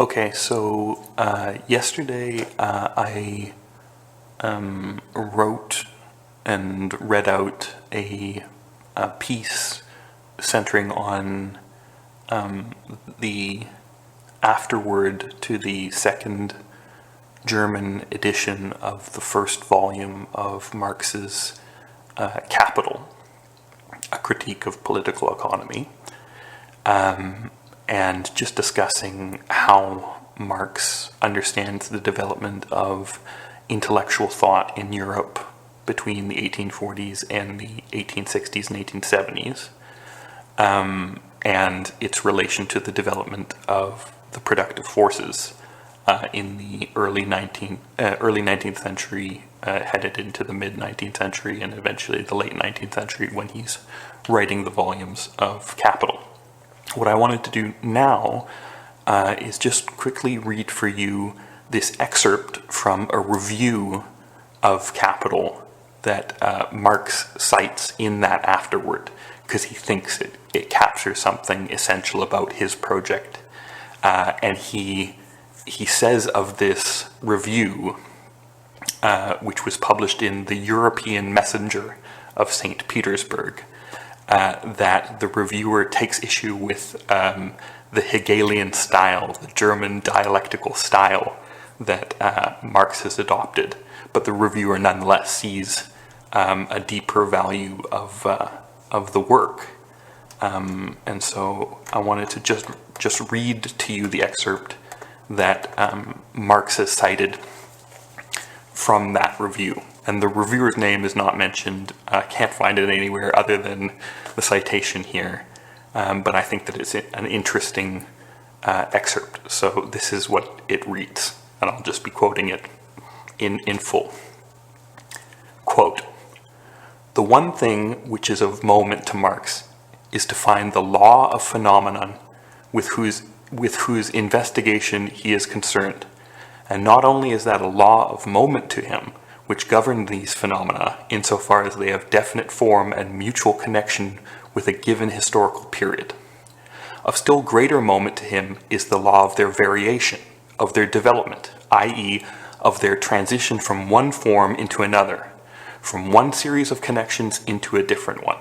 Okay, so yesterday I wrote and read out a piece centering on the afterword to the second German edition of the first volume of Marx's Capital, a critique of political economy, and just discussing how Marx understands the development of intellectual thought in Europe between the 1840s and the 1860s and 1870s, and its relation to the development of the productive forces in the early 19th century, headed into the mid-19th century, and eventually the late 19th century when he's writing the volumes of Capital. What I wanted to do now is just quickly read for you this excerpt from a review of Capital that Marx cites in that afterword, because he thinks it captures something essential about his project. And he says of this review, which was published in the European Messenger of St. Petersburg, that the reviewer takes issue with the Hegelian style, the German dialectical style that Marx has adopted, but the reviewer nonetheless sees a deeper value of the work. And so I wanted to just read to you the excerpt that Marx has cited from that review. And the reviewer's name is not mentioned. I can't find it anywhere other than the citation here. But I think that it's an interesting excerpt. So this is what it reads, and I'll just be quoting it in full. Quote, "The one thing which is of moment to Marx is to find the law of phenomenon with whose investigation he is concerned. And not only is that a law of moment to him, which govern these phenomena insofar as they have definite form and mutual connection with a given historical period. Of still greater moment to him is the law of their variation, of their development, i.e., of their transition from one form into another, from one series of connections into a different one.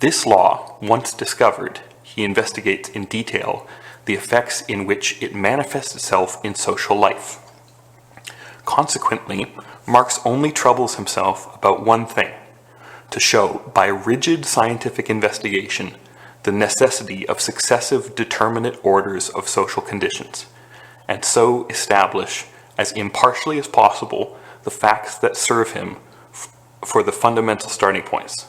This law, once discovered, he investigates in detail the effects in which it manifests itself in social life. Consequently, Marx only troubles himself about one thing, to show by rigid scientific investigation the necessity of successive determinate orders of social conditions, and so establish as impartially as possible the facts that serve him for the fundamental starting points.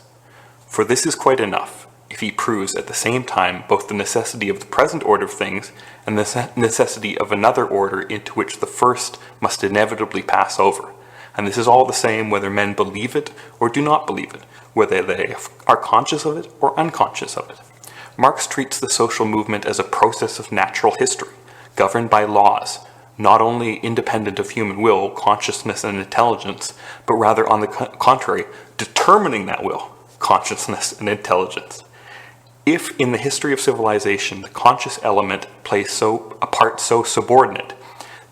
For this is quite enough, if he proves at the same time both the necessity of the present order of things and the necessity of another order into which the first must inevitably pass over. And this is all the same whether men believe it or do not believe it, whether they are conscious of it or unconscious of it. Marx treats the social movement as a process of natural history, governed by laws, not only independent of human will, consciousness, and intelligence, but rather, on the contrary, determining that will, consciousness, and intelligence. If in the history of civilization the conscious element plays a part so subordinate,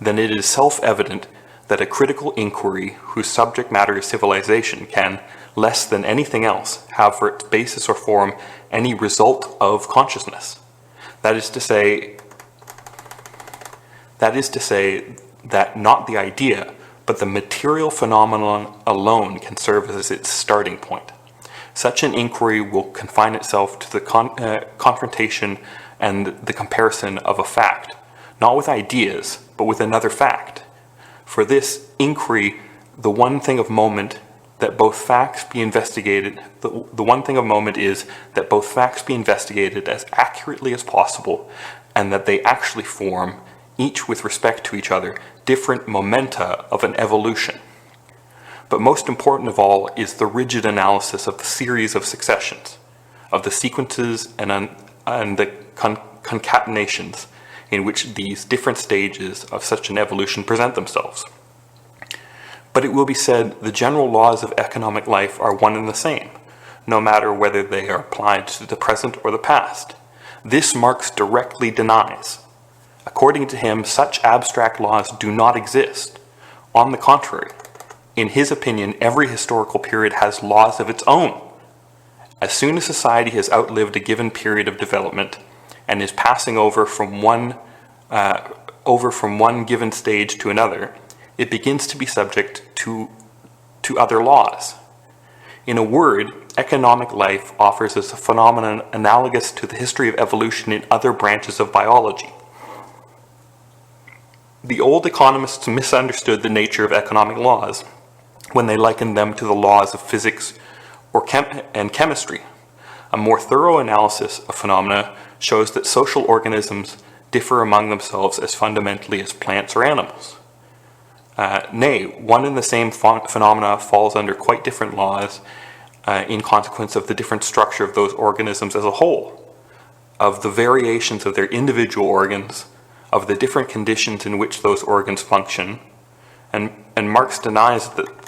then it is self-evident that a critical inquiry whose subject matter is civilization can, less than anything else, have for its basis or form any result of consciousness. That is to say that not the idea, but the material phenomenon alone can serve as its starting point. Such an inquiry will confine itself to the confrontation and the comparison of a fact, not with ideas, but with another fact. For this inquiry, the one thing of moment that both facts be investigated, the one thing of moment is that both facts be investigated as accurately as possible, and that they actually form, each with respect to each other, different momenta of an evolution. But most important of all is the rigid analysis of the series of successions, of the sequences and the concatenations in which these different stages of such an evolution present themselves. But it will be said the general laws of economic life are one and the same, no matter whether they are applied to the present or the past. This Marx directly denies. According to him, such abstract laws do not exist. On the contrary, in his opinion, every historical period has laws of its own. As soon as society has outlived a given period of development and is passing over from one given stage to another, it begins to be subject to other laws. In a word, economic life offers us a phenomenon analogous to the history of evolution in other branches of biology. The old economists misunderstood the nature of economic laws when they likened them to the laws of physics and chemistry. A more thorough analysis of phenomena shows that social organisms differ among themselves as fundamentally as plants or animals. Nay, one and the same phenomena falls under quite different laws in consequence of the different structure of those organisms as a whole, of the variations of their individual organs, of the different conditions in which those organs function, and Marx denies that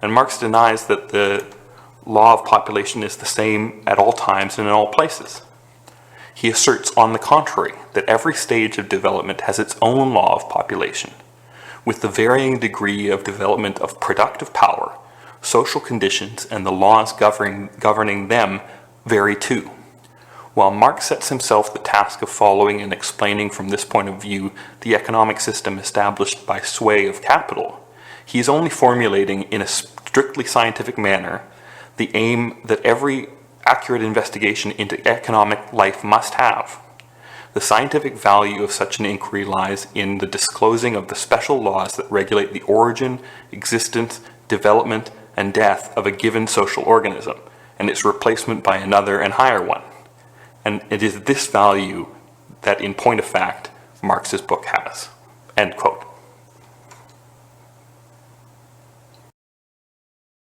the law of population is the same at all times and in all places. He asserts, on the contrary, that every stage of development has its own law of population. With the varying degree of development of productive power, social conditions and the laws governing them vary too. While Marx sets himself the task of following and explaining from this point of view the economic system established by sway of capital, he is only formulating in a strictly scientific manner the aim that every accurate investigation into economic life must have. The scientific value of such an inquiry lies in the disclosing of the special laws that regulate the origin, existence, development, and death of a given social organism, and its replacement by another and higher one. And it is this value that, in point of fact, Marx's book has. End quote.